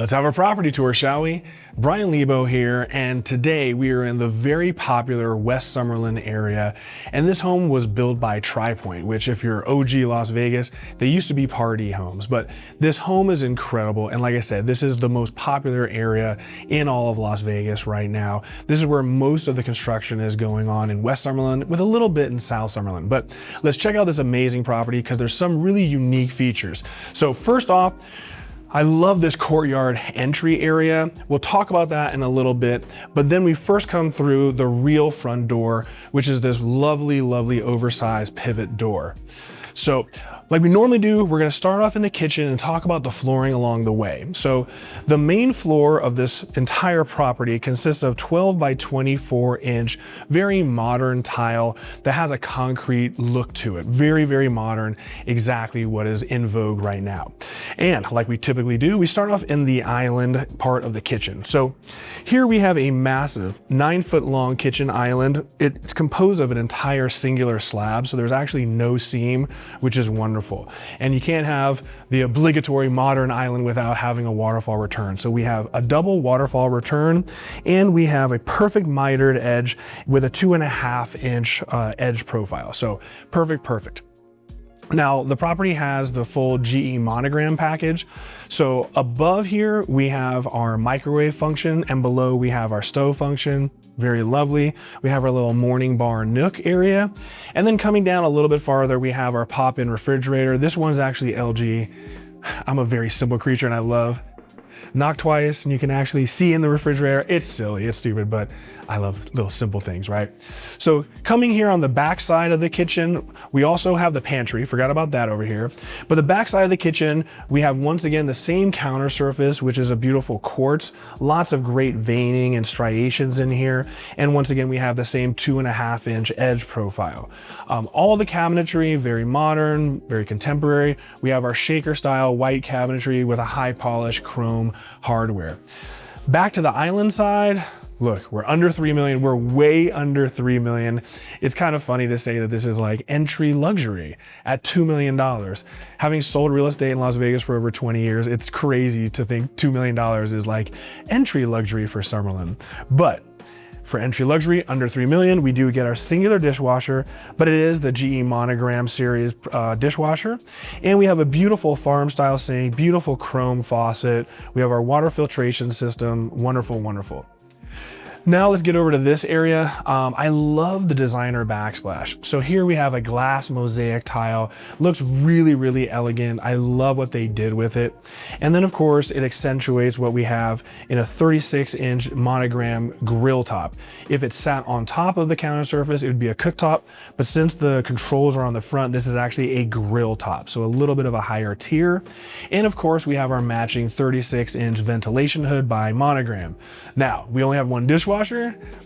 Let's have a property tour, shall we? Brian Lebo here, and today we are in the very popular West Summerlin area, and this home was built by TriPoint, which if you're OG Las Vegas, they used to be party homes, but this home is incredible, and like I said, this is the most popular area in all of Las Vegas right now. This is where most of the construction is going on in West Summerlin, with a little bit in South Summerlin, but let's check out this amazing property because there's some really unique features. So first off, I love this courtyard entry area. We'll talk about that in a little bit, but then we first come through the real front door, which is this lovely, lovely oversized pivot door. So like we normally do, we're gonna start off in the kitchen and talk about the flooring along the way. So the main floor of this entire property consists of 12 by 24 inch, very modern tile that has a concrete look to it. Very, very modern, exactly what is in vogue right now. And like we typically do, we start off in the island part of the kitchen. So here we have a massive 9-foot long kitchen island. It's composed of an entire singular slab, so there's actually no seam, which is wonderful. And you can't have the obligatory modern island without having a waterfall return. So we have a double waterfall return, and we have a perfect mitered edge with a 2.5 inch edge profile. So perfect. Now, the property has the full GE monogram package. So above here, we have our microwave function, and below we have our stove function. Very lovely. We have our little morning bar nook area. And then coming down a little bit farther, we have our pop-in refrigerator. This one's actually LG. I'm a very simple creature and I love knock twice and you can actually see in the refrigerator. It's silly, it's stupid, but I love little simple things, right? So coming here on the back side of the kitchen, we also have the pantry, forgot about that over here. But the back side of the kitchen, we have once again the same counter surface, which is a beautiful quartz, lots of great veining and striations in here. And once again, we have the same 2.5 inch edge profile. All the cabinetry, very modern, very contemporary. We have our shaker style white cabinetry with a high polish chrome hardware. Back to the island side, look, we're under 3 million. We're way under 3 million. It's kind of funny to say that this is like entry luxury at $2 million. Having sold real estate in Las Vegas for over 20 years, it's crazy to think $2 million is like entry luxury for Summerlin. But for entry luxury under 3 million, we do get our singular dishwasher, but it is the GE Monogram series dishwasher. And we have a beautiful farm style sink, beautiful chrome faucet. We have our water filtration system, wonderful. Now let's get over to this area. I love the designer backsplash. So here we have a glass mosaic tile. Looks really elegant. I love what they did with it. And then of course it accentuates what we have in a 36 inch monogram grill top. If it sat on top of the counter surface, it would be a cooktop. But since the controls are on the front, this is actually a grill top. So a little bit of a higher tier. And of course we have our matching 36 inch ventilation hood by Monogram. Now we only have one dishwasher,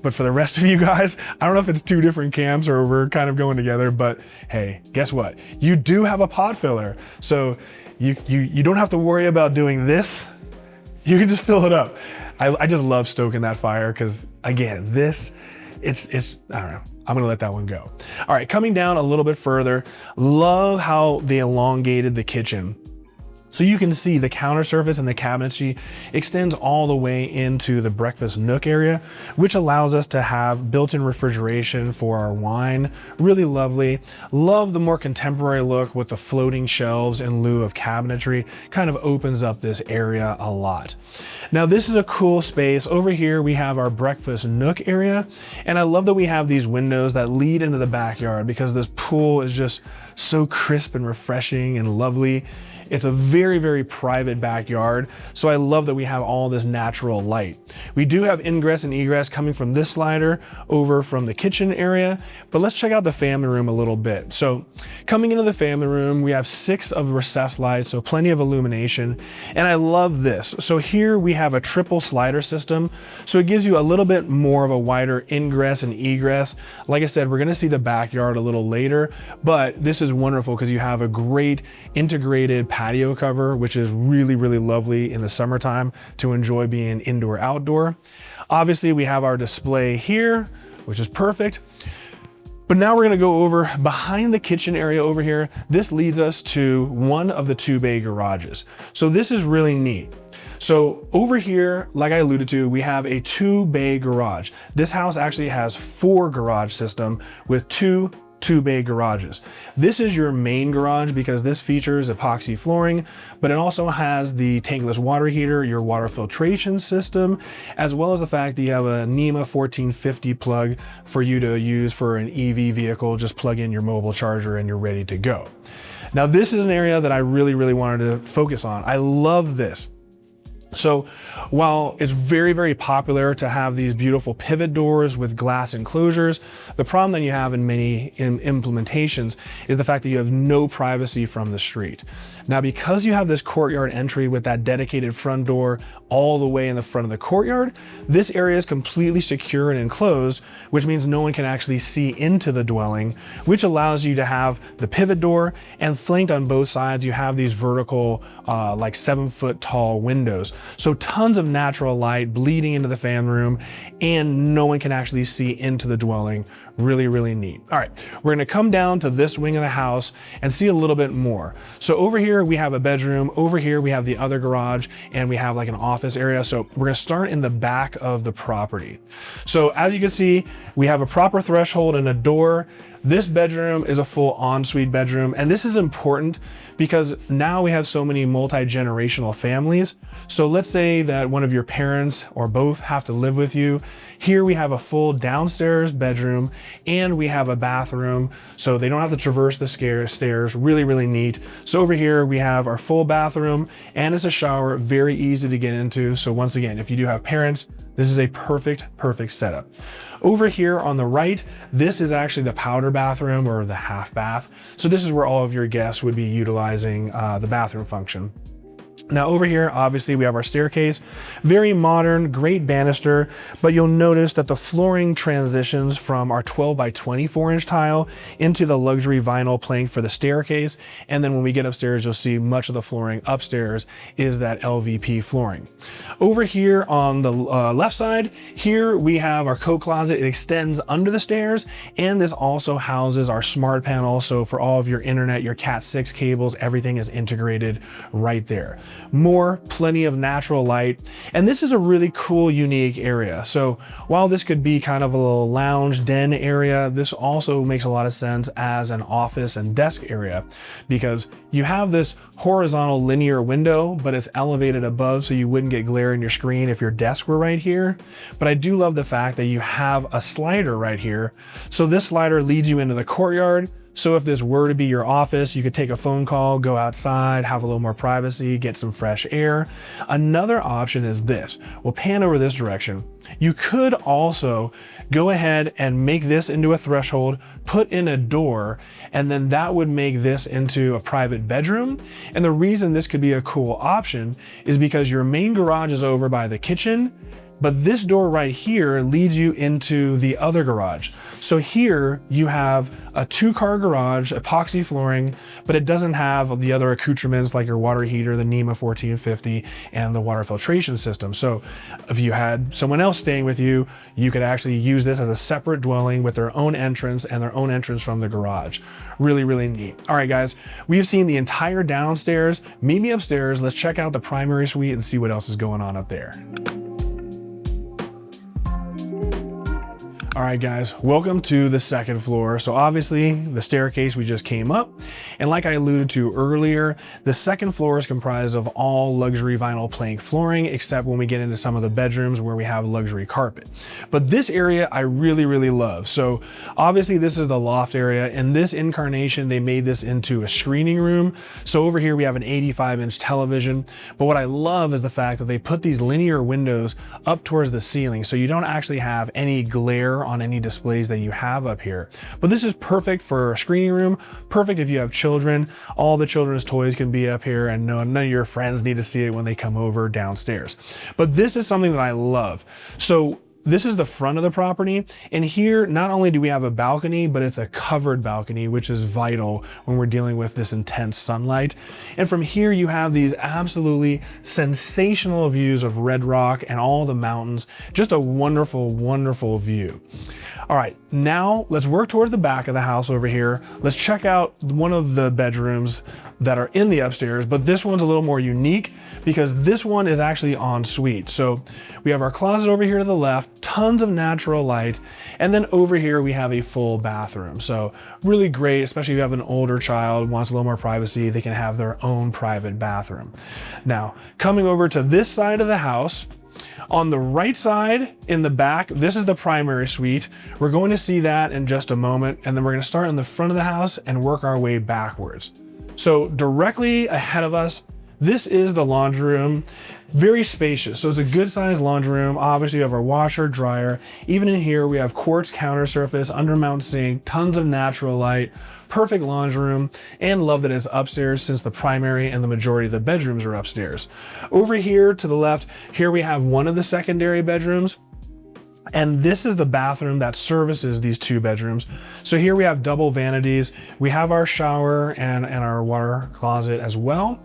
but for the rest of you guys, I don't know if it's two different camps or we're kind of going together, but hey, guess what? You do have a pot filler. So you don't have to worry about doing this. You can just fill it up. I just love stoking that fire because again, it's I don't know. I'm gonna let that one go. All right, coming down a little bit further, love how they elongated the kitchen. So you can see the counter surface and the cabinetry extends all the way into the breakfast nook area, which allows us to have built-in refrigeration for our wine. Really lovely. Love the more contemporary look with the floating shelves in lieu of cabinetry. Kind of opens up this area a lot. Now this is a cool space. Over here we have our breakfast nook area, and I love that we have these windows that lead into the backyard because this pool is just so crisp and refreshing and lovely. It's a very private backyard, so I love that we have all this natural light. We do have ingress and egress coming from this slider over from the kitchen area, but let's check out the family room a little bit. So coming into the family room, we have 6 of recessed lights, so plenty of illumination, and I love this. So here we have a triple slider system, so it gives you a little bit more of a wider ingress and egress. Like I said, we're gonna see the backyard a little later, but this is wonderful because you have a great integrated patio cover, which is really lovely in the summertime to enjoy being indoor outdoor. Obviously we have our display here, which is perfect. But now we're gonna go over behind the kitchen area over here. This leads us to one of the 2-bay garages. So this is really neat. So over here, like I alluded to, we have a 2-bay garage. This house actually has 4 garage system with 2-bay garages. This is your main garage because this features epoxy flooring, but it also has the tankless water heater, your water filtration system, as well as the fact that you have a NEMA 1450 plug for you to use for an EV vehicle. Just plug in your mobile charger and you're ready to go. Now, this is an area that I really wanted to focus on. I love this. So while it's very popular to have these beautiful pivot doors with glass enclosures, the problem that you have in many implementations is the fact that you have no privacy from the street. Now, because you have this courtyard entry with that dedicated front door all the way in the front of the courtyard, this area is completely secure and enclosed, which means no one can actually see into the dwelling, which allows you to have the pivot door, and flanked on both sides, you have these vertical, like 7-foot tall windows. So tons of natural light bleeding into the fan room, and no one can actually see into the dwelling. Really neat. All right, we're gonna come down to this wing of the house and see a little bit more. So over here we have a bedroom, over here we have the other garage, and we have like an office area. So we're gonna start in the back of the property. So as you can see, we have a proper threshold and a door. This bedroom is a full ensuite bedroom, and this is important because now we have so many multi-generational families. So let's say that one of your parents or both have to live with you. Here we have a full downstairs bedroom, and we have a bathroom, so they don't have to traverse the stairs. Really neat. So over here we have our full bathroom, and it's a shower, very easy to get into. So once again, if you do have parents, this is a perfect setup. Over here on the right, this is actually the powder bathroom, or the half bath. So this is where all of your guests would be utilizing the bathroom function. Now over here, obviously we have our staircase, very modern, great banister, but you'll notice that the flooring transitions from our 12 by 24 inch tile into the luxury vinyl plank for the staircase. And then when we get upstairs, you'll see much of the flooring upstairs is that LVP flooring. Over here on the left side, here we have our coat closet. It extends under the stairs, and this also houses our smart panel. So for all of your internet, your Cat 6 cables, everything is integrated right there. Plenty of natural light. And this is a really cool, unique area. So while this could be kind of a little lounge den area, this also makes a lot of sense as an office and desk area, because you have this horizontal linear window, but it's elevated above so you wouldn't get glare in your screen if your desk were right here. But I do love the fact that you have a slider right here. So this slider leads you into the courtyard. So if this were to be your office, you could take a phone call, go outside, have a little more privacy, get some fresh air. Another option is this. We'll pan over this direction. You could also go ahead and make this into a threshold, put in a door, and then that would make this into a private bedroom. And the reason this could be a cool option is because your main garage is over by the kitchen, but this door right here leads you into the other garage. So here you have a 2-car garage, epoxy flooring, but it doesn't have the other accoutrements like your water heater, the NEMA 1450, and the water filtration system. So if you had someone else staying with you, you could actually use this as a separate dwelling with their own entrance and their own entrance from the garage. Really neat. All right, guys, we've seen the entire downstairs. Meet me upstairs. Let's check out the primary suite and see what else is going on up there. All right, guys, welcome to the second floor. So obviously the staircase, we just came up, and like I alluded to earlier, the second floor is comprised of all luxury vinyl plank flooring, except when we get into some of the bedrooms where we have luxury carpet. But this area I really love. So obviously this is the loft area. In this incarnation, they made this into a screening room. So over here we have an 85-inch television, but what I love is the fact that they put these linear windows up towards the ceiling, so you don't actually have any glare on any displays that you have up here. But this is perfect for a screening room, perfect if you have children. All the children's toys can be up here, and none of your friends need to see it when they come over downstairs. But this is something that I love. So this is the front of the property, and here not only do we have a balcony, but it's a covered balcony, which is vital when we're dealing with this intense sunlight. And from here you have these absolutely sensational views of Red Rock and all the mountains. Just a wonderful view. All right, now let's work towards the back of the house over here. Let's check out one of the bedrooms that are in the upstairs, but this one's a little more unique because this one is actually en suite. So we have our closet over here to the left, tons of natural light, and then over here we have a full bathroom. So really great, especially if you have an older child, wants a little more privacy, they can have their own private bathroom. Now, coming over to this side of the house, on the right side in the back, this is the primary suite. We're going to see that in just a moment, and then we're going to start in the front of the house and work our way backwards. So directly ahead of us, this is the laundry room. Very spacious. So it's a good sized laundry room. Obviously you have our washer, dryer. Even in here, we have quartz counter surface, undermount sink, tons of natural light, perfect laundry room, and love that it's upstairs since the primary and the majority of the bedrooms are upstairs. Over here to the left, here we have one of the secondary bedrooms. And this is the bathroom that services these two bedrooms. So here we have double vanities. We have our shower and our water closet as well.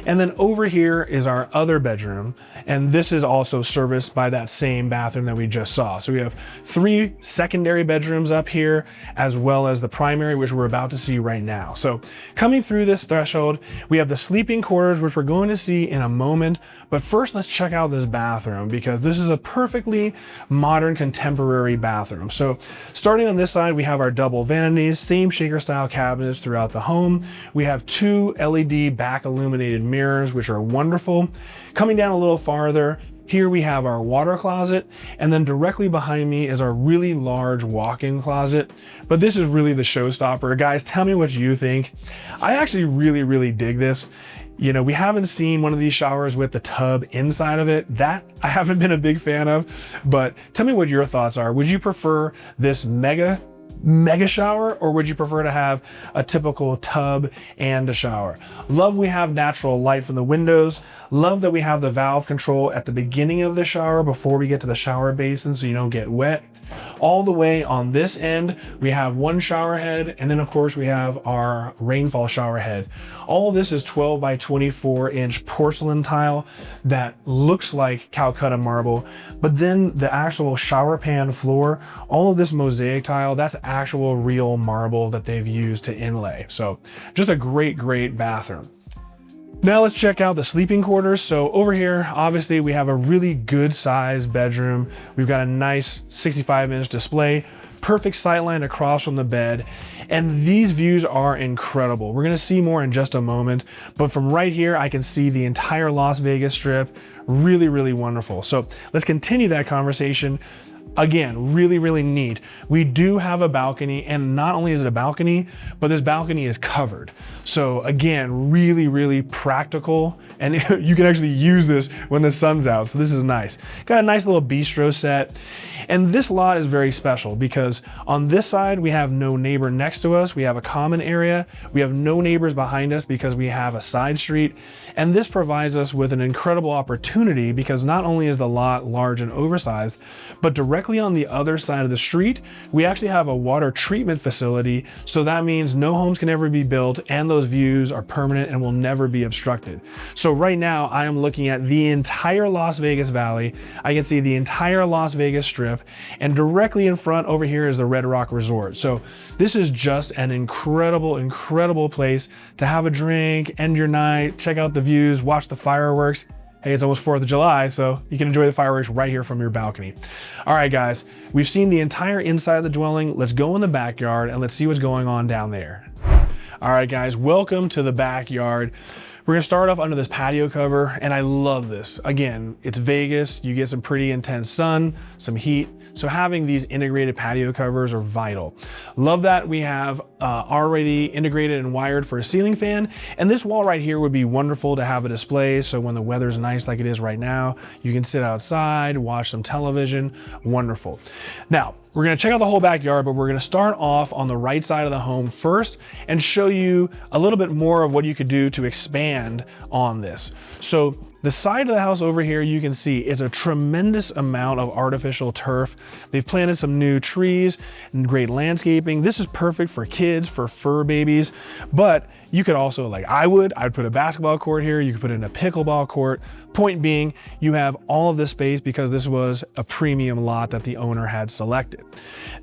And then over here is our other bedroom. And this is also serviced by that same bathroom that we just saw. So we have 3 secondary bedrooms up here, as well as the primary, which we're about to see right now. So coming through this threshold, we have the sleeping quarters, which we're going to see in a moment. But first, let's check out this bathroom because this is a perfectly modern contemporary bathroom. So starting on this side, we have our double vanities, same shaker style cabinets throughout the home. We have 2 LED back illuminated mirrors, which are wonderful. Coming down a little farther, here we have our water closet, and then directly behind me is our really large walk-in closet. But this is really the showstopper. Guys, tell me what you think. I actually really dig this. You know, we haven't seen one of these showers with the tub inside of it. That I haven't been a big fan of, but tell me what your thoughts are. Would you prefer this mega shower, or would you prefer to have a typical tub and a shower? Love we have natural light from the windows. Love that we have the valve control at the beginning of the shower before we get to the shower basin so you don't get wet. All the way on this end, we have 1 shower head, and then of course we have our rainfall shower head. All of this is 12 by 24 inch porcelain tile that looks like Calcutta marble, but then the actual shower pan floor, all of this mosaic tile, that's actual real marble that they've used to inlay. So just a great bathroom. Now let's check out the sleeping quarters. So over here, obviously we have a really good sized bedroom. We've got a nice 65-inch display, perfect sightline across from the bed. And these views are incredible. We're gonna see more in just a moment, but from right here, I can see the entire Las Vegas Strip. Really wonderful. So let's continue that conversation. Again, really neat. We do have a balcony, and not only is it a balcony, but this balcony is covered. So again, really practical, and you can actually use this when the sun's out, so this is nice. Got a nice little bistro set, and this lot is very special because on this side, we have no neighbor next to us. We have a common area. We have no neighbors behind us because we have a side street, and this provides us with an incredible opportunity because not only is the lot large and oversized, but directly on the other side of the street, we actually have a water treatment facility. So that means no homes can ever be built, and those views are permanent and will never be obstructed. So right now I am looking at the entire Las Vegas Valley. I can see the entire Las Vegas Strip, and directly in front over here is the Red Rock Resort. So this is just an incredible place to have a drink, end your night, check out the views, watch the fireworks. Hey, it's almost 4th of July, so you can enjoy the fireworks right here from your balcony. All right, guys, we've seen the entire inside of the dwelling. Let's go in the backyard and let's see what's going on down there. All right, guys, welcome to the backyard. We're gonna start off under this patio cover, and I love this. Again, it's Vegas, you get some pretty intense sun, some heat, so having these integrated patio covers are vital. Love that we have already integrated and wired for a ceiling fan, and this wall right here would be wonderful to have a display, so when the weather's nice like it is right now, you can sit outside, watch some television, wonderful. Now, we're gonna check out the whole backyard, but we're gonna start off on the right side of the home first and show you a little bit more of what you could do to expand on this. So The side of the house over here, you can see is a tremendous amount of artificial turf. They've planted some new trees and great landscaping. This is perfect for kids, for fur babies, but you could also, like I'd put a basketball court here. You could put in a pickleball court. Point being, you have all of this space because this was a premium lot that the owner had selected.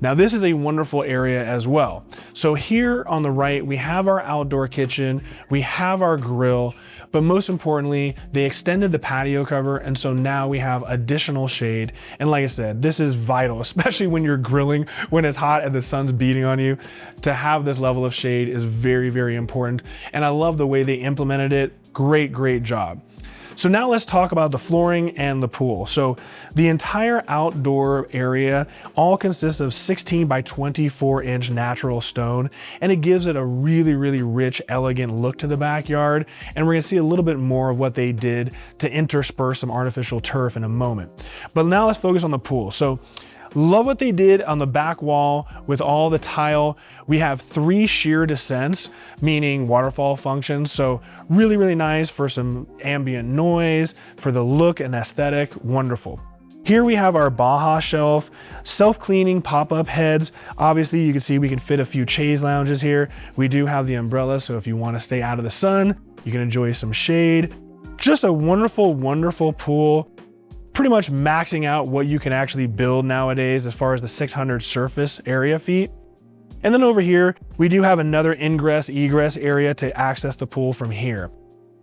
Now, this is a wonderful area as well. So here on the right, we have our outdoor kitchen, we have our grill, but most importantly, they extended the patio cover, and so now we have additional shade. And like I said, this is vital, especially when you're grilling, when it's hot and the sun's beating on you. To have this level of shade is very, very important. And I love the way they implemented it. Great, great job. So now let's talk about the flooring and the pool. So the entire outdoor area all consists of 16 by 24 inch natural stone, and it gives it a really, really rich, elegant look to the backyard. And we're gonna see a little bit more of what they did to intersperse some artificial turf in a moment. But now let's focus on the pool. So love what they did on the back wall with all the tile. We have 3 sheer descents, meaning waterfall functions. So really, really nice for some ambient noise, for the look and aesthetic, wonderful. Here we have our Baja shelf, self-cleaning pop-up heads. Obviously you can see we can fit a few chaise lounges here. We do have the umbrella, so if you want to stay out of the sun, you can enjoy some shade. Just a wonderful, wonderful pool. Pretty much maxing out what you can actually build nowadays as far as the 600 surface area feet. And then over here, we do have another ingress egress area to access the pool from here.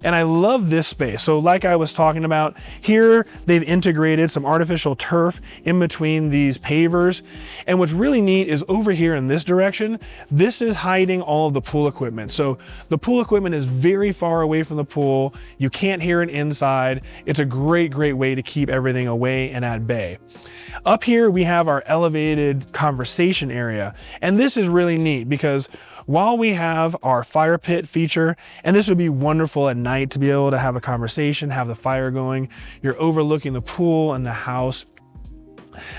And I love this space. So like I was talking about, here they've integrated some artificial turf in between these pavers. And what's really neat is over here in this direction, this is hiding all of the pool equipment. So the pool equipment is very far away from the pool. You can't hear it inside. It's a great, great way to keep everything away and at bay. Up here, we have our elevated conversation area. And this is really neat because while we have our fire pit feature, and this would be wonderful at night to be able to have a conversation, have the fire going, you're overlooking the pool and the house.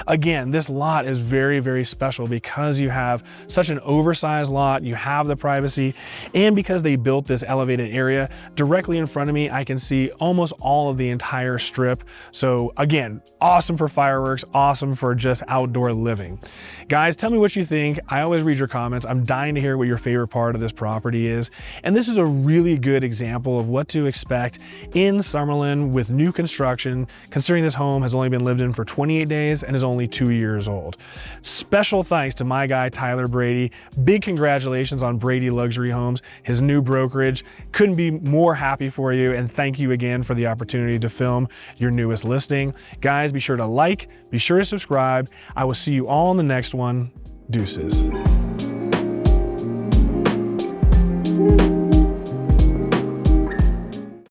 Again, this lot is very, very special because you have such an oversized lot, you have the privacy, and because they built this elevated area directly in front of me, I can see almost all of the entire strip. So again, awesome for fireworks, awesome for just outdoor living. Guys, tell me what you think. I always read your comments. I'm dying to hear what your favorite part of this property is. And this is a really good example of what to expect in Summerlin with new construction, considering this home has only been lived in for 28 days and is only 2 years old. Special thanks to my guy, Tyler Brady. Big congratulations on Brady Luxury Homes, his new brokerage. Couldn't be more happy for you, and thank you again for the opportunity to film your newest listing. Guys, be sure to like, be sure to subscribe. I will see you all in the next one. Deuces.